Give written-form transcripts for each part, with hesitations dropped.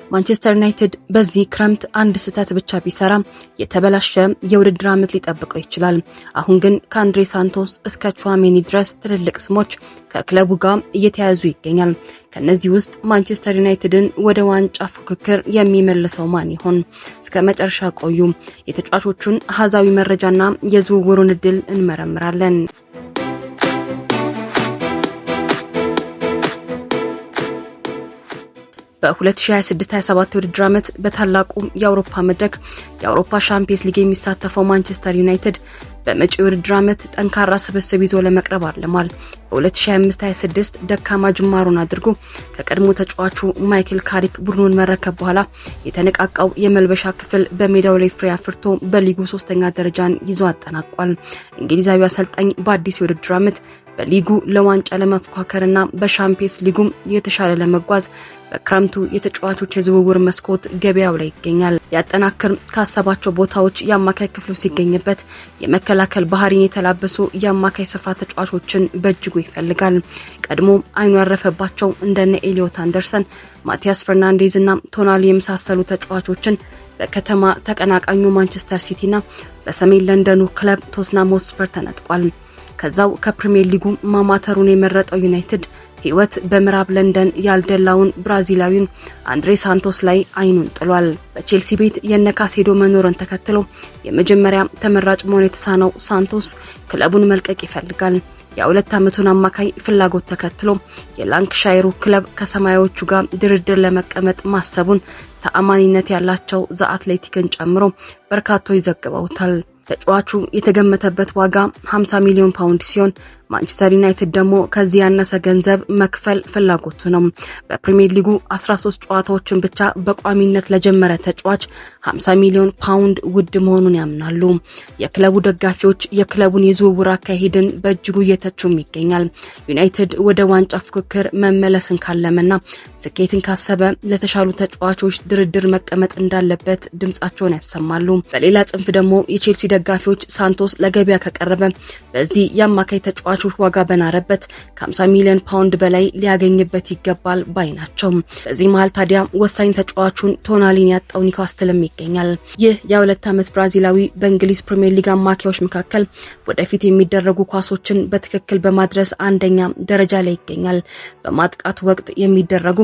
ማንቸስተር ዩናይትድ በዚህ ክረምት አንድ ስህተት ብቻ ቢሰራ የተበላሸ የውድድር ዓመት ሊጠብቀው ይችላል። አሁን ግን ከአንድሬ ሳንቶስ እስከ ቹዋሜኒ ድረስ ትልልቅ ስሞች ከክለቡ ጋር እየተያዙ ይገኛል። ከነዚህ ውስጥ ማንቸስተር ዩናይትድን ወደ ዋንጫ ፉክክር የሚመልሰው ማን ይሆን? እስከ መጨረሻ ቆዩ። የተጫዋቾቹን አሃዛዊ መረጃና የዝውውሩን እድል እንመረምራለን። በ2026-27 የውድድር ዓመት በታላቁ የአውሮፓ መድረክ የአውሮፓ ሻምፒየንስ ሊግ የሚሳተፈው ማንቸስተር ዩናይትድ በመጪው የውድድር ዓመት ጠንካራ ስብስብ ይዞ ለመቅረብ አልሟል። በ2025-26 ደካማ ጅማሩን አድርጎ ከቀድሞ ተጫዋቹ ማይክል ካሪክ ቡድኑን መረከብ በኋላ የተነቃቃው የመልበሻ ክፍል በሜዳው ላይ ፍሬ አፍርቶ በሊጉ 3ኛ ደረጃን ይዞ አጠናቋል። እንግሊዛዊ አሰልጣኝ በአዲስ የውድድር ዓመት በሊጉ ለዋንጫ ለመፎካከርና በሻምፒየንስ ሊጉም የተሻለ ለመጓዝ በክረምቱ የተጫዋቾች የዝውውር መስኮት ገበያው ላይ ይገኛል። ያጠናክር ካሰባቸው ቦታዎች የአማካይ ክፍሉ ሲገኝበት የመከላከል ባህሪን የተላበሱ የአማካይ ስፍራ ተጫዋቾችን በእጅጉ ይፈልጋል። ቀድሞ አይኑ ያረፈባቸው እንደነ ኤሊዮት አንደርሰን፣ ማቲያስ ፈርናንዴዝ እና ቶናሊ የመሳሰሉ ተጫዋቾችን በከተማ ተቀናቃኙ ማንቸስተር ሲቲና በሰሜን ለንደኑ ክለብ ቶትናም ሆትስፐር ተነጥቋል። ከዛው ከፕሪሚየር ሊጉ ማማተሩን የመረጠው ዩናይትድ ህይወት በምዕራብ ለንደን ያልደላውን ብራዚላዊውን አንድሬ ሳንቶስ ላይ አይኑን ጥሏል። በቼልሲ ቤት የነካሴዶ መኖርን ተከትሎ የመጀመሪያ ተመራጭ መሆን የተሳነው ሳንቶስ ክለቡን መልቀቅ ይፈልጋል። የ2 ዓመቱን አማካይ ፍላጎት ተከትሎ የላንክሻየሩ ክለብ ከሰማያዎቹ ጋር ድርድር ለመቀመጥ ማሰቡን ተአማኒነት ያላቸው ዘ አትሌቲክን ጨምሮ በርካቶች ዘግበውታል። ተጫዋቹ የተገመተበት ዋጋ 50 ሚሊዮን ፓውንድ ሲሆን ማንቸስተር ዩናይትድ ደግሞ ከዚህ ያነሰ ገንዘብ መክፈል ፍላጎቱ ነው። በፕሪሚየር ሊጉ 13 ጨዋታዎችን ብቻ በቋሚነት ለጀመረ ተጫዋች 50 ሚሊዮን ፓውንድ ውድ መሆኑን ያምናሉ። የክለቡ ደጋፊዎች የክለቡን የዝውውር አካሄድን በእጅጉ እየተቹም ይገኛል። ዩናይትድ ወደ ዋንጫ ፉክክር መመለስን ካለመና ስኬትን ካሰበ ለተሻሉ ተጫዋቾች ድርድር መቀመጥ እንዳለበት ድምጻቸውን ያሰማሉ። በሌላ ጽንፍ ደግሞ የቼልሲ ደጋፊዎች ሳንቶስ ለገበያ ከቀረበ በዚህ የአማካይ ተጫዋቾች ዋጋ በናረበት ከ50 ሚሊዮን ፓውንድ በላይ ሊያገኝበት ይገባል ባይ ናቸው። በዚህ መሃል ታዲያ ወሳኝ ተጫዋቹን ቶናሊን ያጣው ኒውካስትልም ይገኛል። ይህ የ2 ዓመት ብራዚላዊ በእንግሊዝ ፕሪሚየር ሊግ አማካዮች መካከል ወደፊት የሚደረጉ ኳሶችን በትክክል በማድረስ አንደኛ ደረጃ ላይ ይገኛል። በማጥቃት ወቅት የሚደረጉ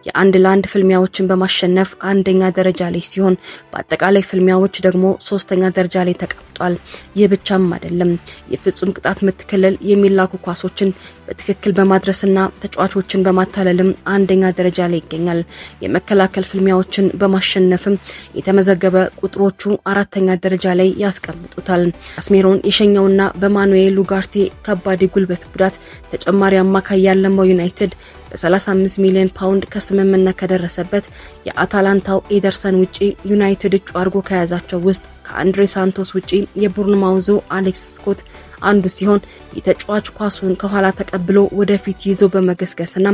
የ1-ለ1 ፍልሚያዎችን በማሸነፍ አንደኛ ደረጃ ላይ ሲሆን በአጠቃላይ ፍልሚያዎች ደግሞ 3ኛ ደረጃ ላይ ተቀምጧል። ይህ ብቻም አይደለም። የፍጹም ቅጣት ምት ክልል የሚላኩ ኳሶችን በትክክል በማድረስና ተጫዋቾችን በማታለልም አንደኛ ደረጃ ላይ ይገኛል። የመከላከል ፍልሚያዎችን በማሸነፍም የተመዘገበ ቁጥሮቹ 4ኛ ደረጃ ላይ ያስቀምጡታል። አስሜሮን የሸኘውና በማኑኤል ኡጋርቴ ከባድ የጉልበት ጉዳት ተጨማሪ አማካይ ያለመው ዩናይትድ በ35 ሚሊዮን ፓውንድ ከስምምነት ከደረሰበት የአታላንታው ኤደርሰን ውጪ ዩናይትድ እጩ አድርጎ ከያዛቸው ውስጥ ከአንድሬ ሳንቶስ ውጪ የቡርንማውዙ አሌክስ ስኮት አንዱ ሲሆን የተጫዋች ኳሱን ከኋላ ተቀብሎ ወደፊት ይዞ በመገስገስና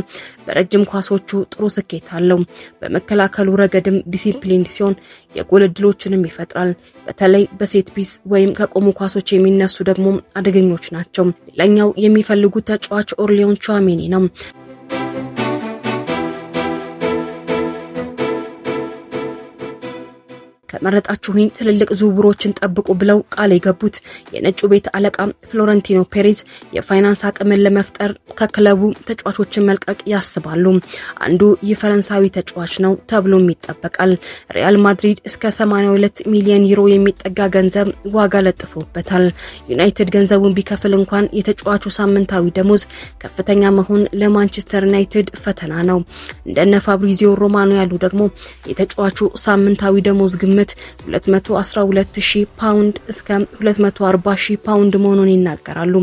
በረጅም ኳሶቹ ጥሩ ስኬት አለው። በመከላከሉ ረገድም ዲሲፕሊን ሲሆን የጎል እድሎችንም ይፈጥራል። በተለይ በሴት ፒስ ወይም ከቆሙ ኳሶች የሚነሱ ደግሞ አደገኞች ናቸው። ሌላኛው የሚፈልጉት ተጫዋች ኦርሊዮን ቹዋሜኒ ነው። ከመረጣችሁኝ ትልልቅ ዝውውሮችን ጠብቁ ብለው ቃል የገቡት የነጩ ቤት አለቃ ፍሎረንቲኖ ፔሬዝ የፋይናንስ አቅምን ለመፍጠር ከክለቡ ተጫዋቾችን መልቀቅ ያስባሉ። አንዱ የፈረንሳዊ ተጫዋች ነው ተብሎም ይጠበቃል። ሪያል ማድሪድ እስከ 82 ሚሊዮን ዩሮ የሚጠጋ ገንዘብ ዋጋ ለጥፎበታል። ዩናይትድ ገንዘቡን ቢከፍል እንኳን የተጫዋቹ ሳምንታዊ ደሞዝ ከፍተኛ መሆን ለማንቸስተር ዩናይትድ ፈተና ነው። እንደነ ፋብሪዚዮ ሮማኖ ያሉ ደግሞ የተጫዋቹ ሳምንታዊ ደሞዝ ግምት 212,000 ፓውንድ እስከ 240,000 ፓውንድ መሆኑን ይናገራሉ።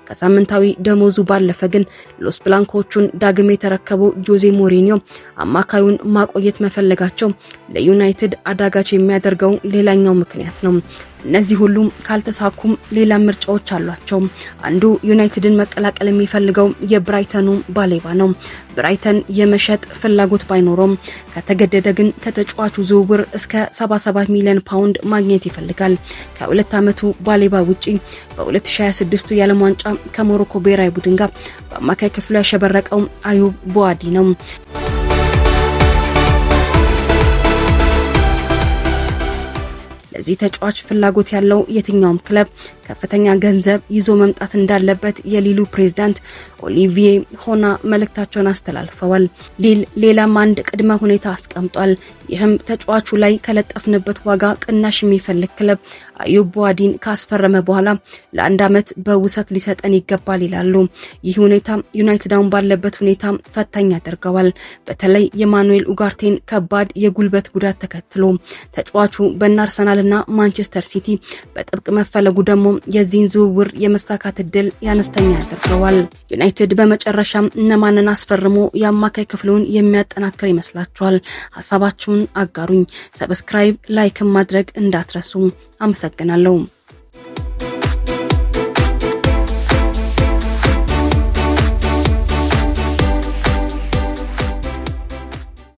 ከሳምንታዊ ደሞዙ ባለፈ ግን ሎስ ብላንኮቹን ዳግም የተረከቡ ጆዜ ሞሪኒዮ አማካዩን ማቆየት መፈለጋቸው ለዩናይትድ አዳጋች የሚያደርገው ሌላኛው ምክንያት ነው። እነዚህ ሁሉም ካልተሳኩም ሌላ ምርጫዎች አሏቸው። አንዱ ዩናይትድን መቀላቀል የሚፈልገው የብራይተኑ ባሌባ ነው። ብራይተን የመሸጥ ፍላጎት ባይኖረውም ከተገደደ ግን ከተጫዋቹ ዝውውር እስከ 77 ሚሊዮን ፓውንድ ማግኘት ይፈልጋል። ከ2 ዓመቱ ባሌባ ውጪ በ2026 የዓለም ዋንጫ ከሞሮኮ ብሔራዊ ቡድን ጋር በአማካይ ክፍሉ ያሸበረቀው አዩብ ቦአዲ ነው። ለዚህ ተጫዋች ፍላጎት ያለው የትኛውም ክለብ ከፍተኛ ገንዘብ ይዞ መምጣት እንዳለበት የሊሉ ፕሬዝዳንት ኦሊቪዬ ሆና መልእክታቸውን አስተላልፈዋል። ሊል ሌላም አንድ ቅድመ ሁኔታ አስቀምጧል። ይህም ተጫዋቹ ላይ ከለጠፍንበት ዋጋ ቅናሽ የሚፈልግ ክለብ አዩብ ቡአዲን ካስፈረመ በኋላ ለአንድ ዓመት በውሰት ሊሰጠን ይገባል ይላሉ። ይህ ሁኔታ ዩናይትድ አሁን ባለበት ሁኔታ ፈታኝ ያደርገዋል። በተለይ የማኑኤል ኡጋርቴን ከባድ የጉልበት ጉዳት ተከትሎ ተጫዋቹ በአርሰናልና ማንቸስተር ሲቲ በጥብቅ መፈለጉ ደግሞ የዚህን ዝውውር የመሳካት እድል ያነስተኛ ያደርገዋል። ዩናይትድ በመጨረሻም እነማንን አስፈርሞ የአማካይ ክፍሉን የሚያጠናክር ይመስላችኋል? ሀሳባችሁን አጋሩኝ። ሰብስክራይብ፣ ላይክ ማድረግ እንዳትረሱ። አመሰግናለሁ።